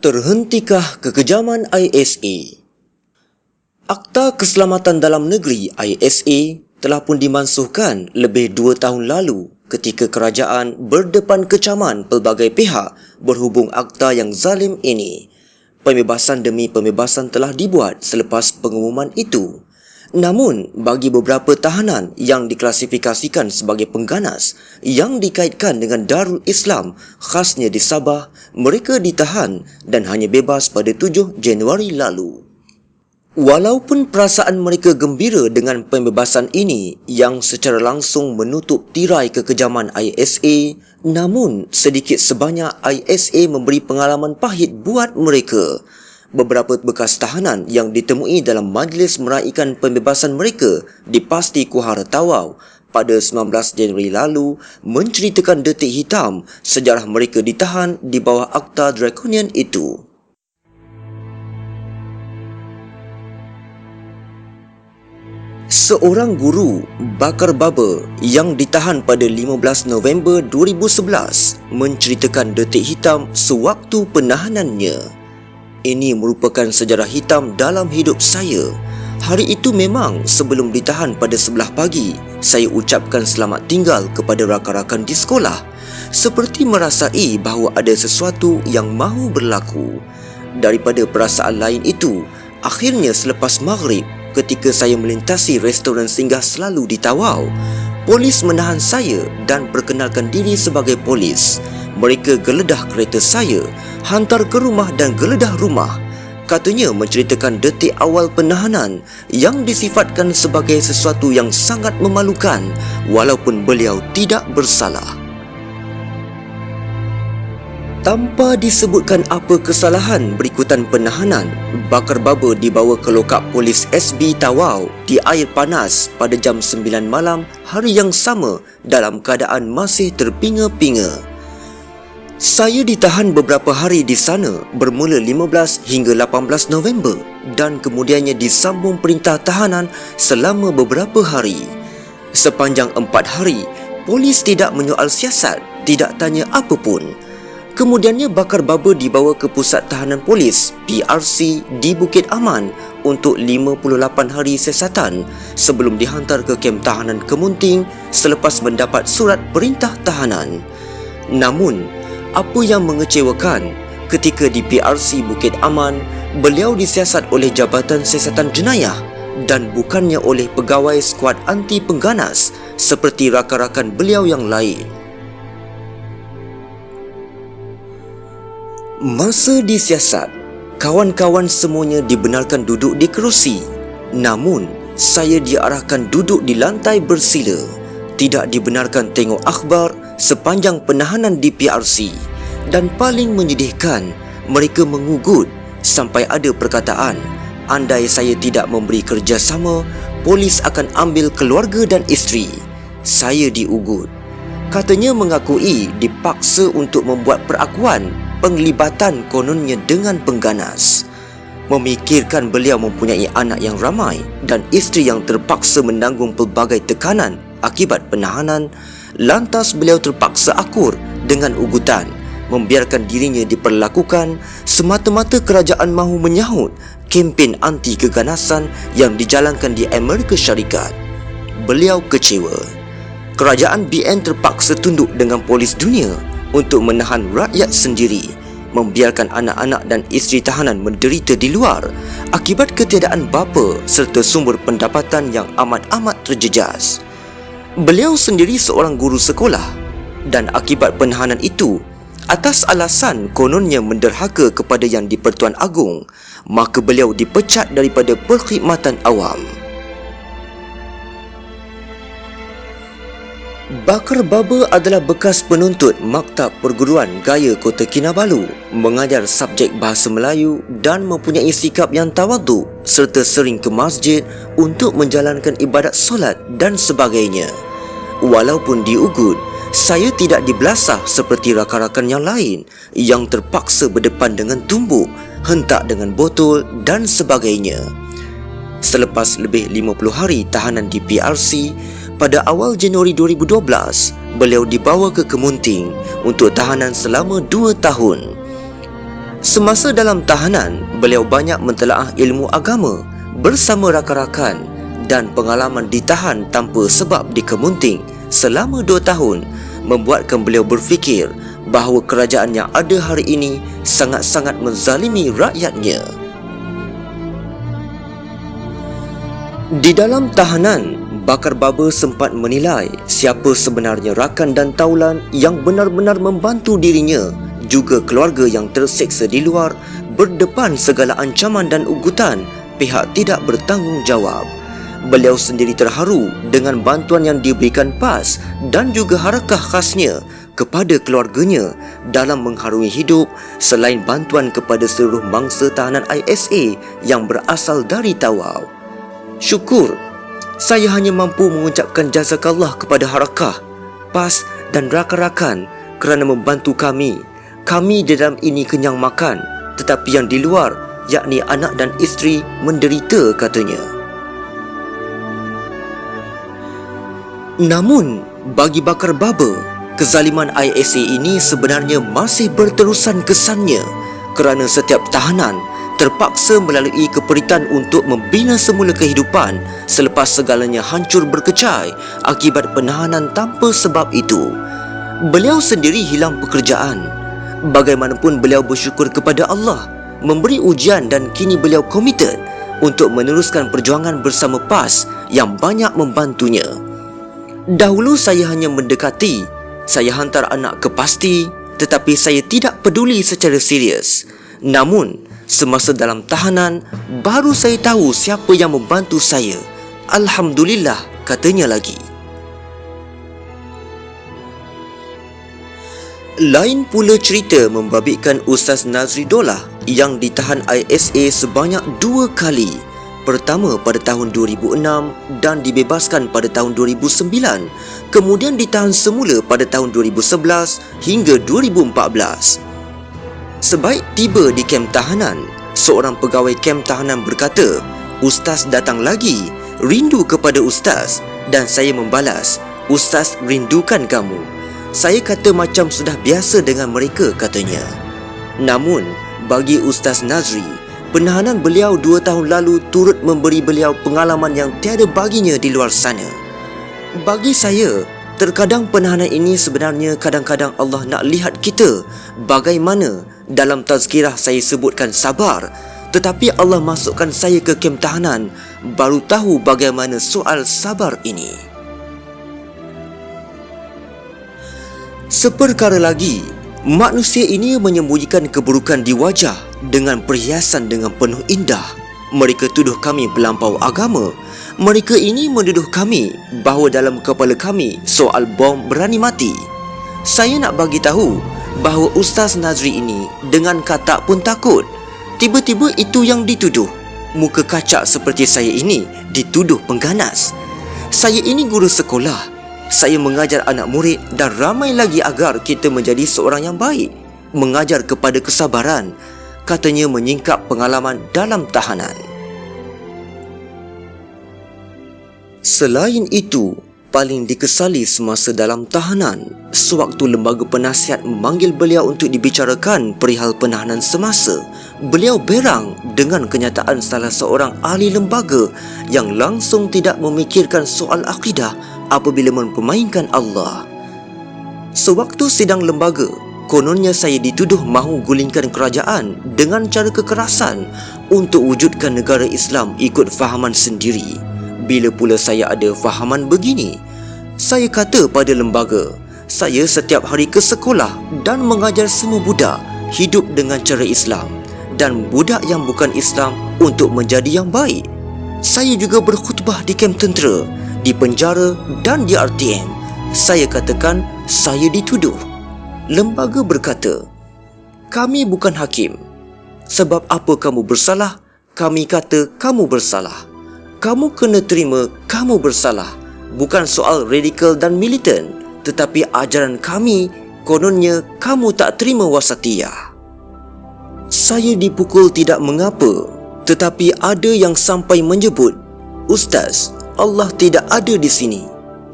Terhentikah kekejaman ISA? Akta Keselamatan Dalam Negeri ISA telah pun dimansuhkan lebih 2 tahun lalu ketika kerajaan berdepan kecaman pelbagai pihak berhubung akta yang zalim ini. Pembebasan demi pembebasan telah dibuat selepas pengumuman itu. Namun, bagi beberapa tahanan yang diklasifikasikan sebagai pengganas yang dikaitkan dengan Darul Islam, khasnya di Sabah, mereka ditahan dan hanya bebas pada 7 Januari lalu. Walaupun perasaan mereka gembira dengan pembebasan ini yang secara langsung menutup tirai kekejaman ISA, namun sedikit sebanyak ISA memberi pengalaman pahit buat mereka. Beberapa bekas tahanan yang ditemui dalam majlis meraikan pembebasan mereka di Pasti Kuhara Tawau pada 19 Januari lalu menceritakan detik hitam sejarah mereka ditahan di bawah akta Draconian itu. Seorang guru, Bakar Baba, yang ditahan pada 15 November 2011 menceritakan detik hitam sewaktu penahanannya. Ini merupakan sejarah hitam dalam hidup saya. Hari itu memang sebelum ditahan pada 11 pagi, saya ucapkan selamat tinggal kepada rakan-rakan di sekolah, seperti merasai bahawa ada sesuatu yang mahu berlaku. Daripada perasaan lain itu, akhirnya selepas maghrib, ketika saya melintasi restoran singgah selalu di Tawau, polis menahan saya dan perkenalkan diri sebagai polis. Mereka geledah kereta saya, hantar ke rumah dan geledah rumah. Katanya menceritakan detik awal penahanan yang disifatkan sebagai sesuatu yang sangat memalukan walaupun beliau tidak bersalah. Tanpa disebutkan apa kesalahan berikutan penahanan, Bakar Baba dibawa ke lokap polis SB Tawau di air panas pada jam 9 malam hari yang sama dalam keadaan masih terpinga-pinga. Saya ditahan beberapa hari di sana bermula 15 hingga 18 November dan kemudiannya disambung perintah tahanan selama beberapa hari. Sepanjang 4 hari, polis tidak menyoal siasat, tidak tanya apa pun. Kemudiannya Bakar Baba dibawa ke pusat tahanan polis PRC di Bukit Aman untuk 58 hari siasatan sebelum dihantar ke kem tahanan Kemunting selepas mendapat surat perintah tahanan. Namun, apa yang mengecewakan, ketika di PRC Bukit Aman, beliau disiasat oleh Jabatan Siasatan Jenayah dan bukannya oleh pegawai skuad anti pengganas seperti rakan-rakan beliau yang lain. Masa disiasat, kawan-kawan semuanya dibenarkan duduk di kerusi. Namun, saya diarahkan duduk di lantai bersila. Tidak dibenarkan tengok akhbar sepanjang penahanan di PRC. Dan paling menyedihkan, mereka mengugut sampai ada perkataan, andai saya tidak memberi kerjasama, polis akan ambil keluarga dan isteri. Saya diugut. Katanya mengakui dipaksa untuk membuat perakuan penglibatan kononnya dengan pengganas. Memikirkan beliau mempunyai anak yang ramai dan isteri yang terpaksa menanggung pelbagai tekanan akibat penahanan, lantas beliau terpaksa akur dengan ugutan, membiarkan dirinya diperlakukan semata-mata kerajaan mahu menyahut kempen anti keganasan yang dijalankan di Amerika Syarikat. Beliau kecewa. Kerajaan BN terpaksa tunduk dengan polis dunia untuk menahan rakyat sendiri, membiarkan anak-anak dan isteri tahanan menderita di luar akibat ketiadaan bapa serta sumber pendapatan yang amat-amat terjejas. Beliau sendiri seorang guru sekolah dan akibat penahanan itu, atas alasan kononnya menderhaka kepada Yang di-Pertuan Agong, maka beliau dipecat daripada perkhidmatan awam. Bakar Baba adalah bekas penuntut Maktab Perguruan Gaya Kota Kinabalu, mengajar subjek Bahasa Melayu dan mempunyai sikap yang tawaduk serta sering ke masjid untuk menjalankan ibadat solat dan sebagainya. Walaupun diugut, saya tidak dibelasah seperti rakan-rakan yang lain yang terpaksa berdepan dengan tumbuk, hentak dengan botol dan sebagainya. Selepas lebih 50 hari tahanan di PRC, pada awal Januari 2012, beliau dibawa ke Kemunting untuk tahanan selama 2 tahun. Semasa dalam tahanan, beliau banyak mentelaah ilmu agama bersama rakan-rakan dan pengalaman ditahan tanpa sebab dikemunting selama 2 tahun membuatkan beliau berfikir bahawa kerajaan yang ada hari ini sangat-sangat menzalimi rakyatnya. Di dalam tahanan, Bakar Baba sempat menilai siapa sebenarnya rakan dan taulan yang benar-benar membantu dirinya, juga keluarga yang terseksa di luar berdepan segala ancaman dan ugutan pihak tidak bertanggungjawab. Beliau sendiri terharu dengan bantuan yang diberikan PAS dan juga harakah khasnya kepada keluarganya dalam mengharungi hidup, selain bantuan kepada seluruh mangsa tahanan ISA yang berasal dari Tawau. Syukur, saya hanya mampu mengucapkan jazakallah kepada harakah, PAS dan rakan-rakan kerana membantu kami. Kami di dalam ini kenyang makan, tetapi yang di luar, yakni anak dan isteri, menderita, katanya. Namun, bagi Bakar Baba, kezaliman ISA ini sebenarnya masih berterusan kesannya kerana setiap tahanan terpaksa melalui keperitan untuk membina semula kehidupan selepas segalanya hancur berkecai akibat penahanan tanpa sebab itu. Beliau sendiri hilang pekerjaan. Bagaimanapun beliau bersyukur kepada Allah memberi ujian dan kini beliau komited untuk meneruskan perjuangan bersama PAS yang banyak membantunya. Dahulu saya hanya mendekati, saya hantar anak ke pasti, tetapi saya tidak peduli secara serius. Namun, semasa dalam tahanan, baru saya tahu siapa yang membantu saya. Alhamdulillah, katanya lagi. Lain pula cerita membabitkan Ustaz Nazri Dolah yang ditahan ISA sebanyak 2 kali. Pertama pada tahun 2006 dan dibebaskan pada tahun 2009. Kemudian ditahan semula pada tahun 2011 hingga 2014. Sebaik tiba di kem tahanan, seorang pegawai kem tahanan berkata, "Ustaz datang lagi, rindu kepada Ustaz." Dan saya membalas, "Ustaz rindukan kamu." Saya kata macam sudah biasa dengan mereka, katanya. Namun, bagi Ustaz Nazri, penahanan beliau 2 tahun lalu turut memberi beliau pengalaman yang tiada baginya di luar sana. Bagi saya, terkadang penahanan ini sebenarnya kadang-kadang Allah nak lihat kita bagaimana. Dalam tazkirah saya sebutkan sabar, tetapi Allah masukkan saya ke kem tahanan, baru tahu bagaimana soal sabar ini. Seperkara lagi, manusia ini menyembunyikan keburukan di wajah dengan perhiasan dengan penuh indah. Mereka tuduh kami melampau agama. Mereka ini menuduh kami bahawa dalam kepala kami soal bom berani mati. Saya nak bagi tahu bahawa Ustaz Nazri ini dengan kata pun takut. Tiba-tiba itu yang dituduh. Muka kacak seperti saya ini dituduh pengganas. Saya ini guru sekolah. Saya mengajar anak murid dan ramai lagi agar kita menjadi seorang yang baik. Mengajar kepada kesabaran, katanya menyingkap pengalaman dalam tahanan. Selain itu, paling dikesali semasa dalam tahanan, sewaktu lembaga penasihat memanggil beliau untuk dibicarakan perihal penahanan semasa, beliau berang dengan kenyataan salah seorang ahli lembaga yang langsung tidak memikirkan soal akidah apabila mempermainkan Allah. Sewaktu sidang lembaga, kononnya saya dituduh mahu gulingkan kerajaan dengan cara kekerasan untuk wujudkan negara Islam ikut fahaman sendiri. Bila pula saya ada fahaman begini? Saya kata pada lembaga, saya setiap hari ke sekolah dan mengajar semua budak hidup dengan cara Islam dan budak yang bukan Islam untuk menjadi yang baik. Saya juga berkhutbah di kem tentera, di penjara dan di RTM. Saya katakan saya dituduh. Lembaga berkata, "Kami bukan hakim. Sebab apa kamu bersalah, kami kata kamu bersalah. Kamu kena terima kamu bersalah. Bukan soal radikal dan militan, tetapi ajaran kami kononnya kamu tak terima wasatiyah." Saya dipukul tidak mengapa, tetapi ada yang sampai menyebut, "Ustaz, Allah tidak ada di sini.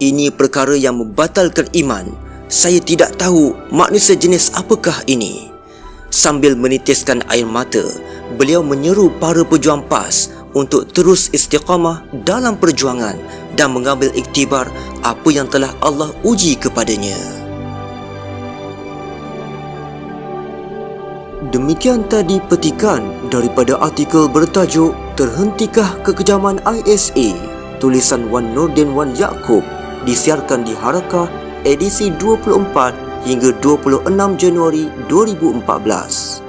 Ini perkara yang membatalkan iman. Saya tidak tahu makna sejenis apakah ini." Sambil menitiskan air mata, beliau menyeru para pejuang PAS untuk terus istiqamah dalam perjuangan dan mengambil iktibar apa yang telah Allah uji kepadanya. Demikian tadi petikan daripada artikel bertajuk Terhentikah Kekejaman ISA, tulisan Wan Nordin Wan Yaakob, disiarkan di Harakah edisi 24 hingga 26 Januari 2014.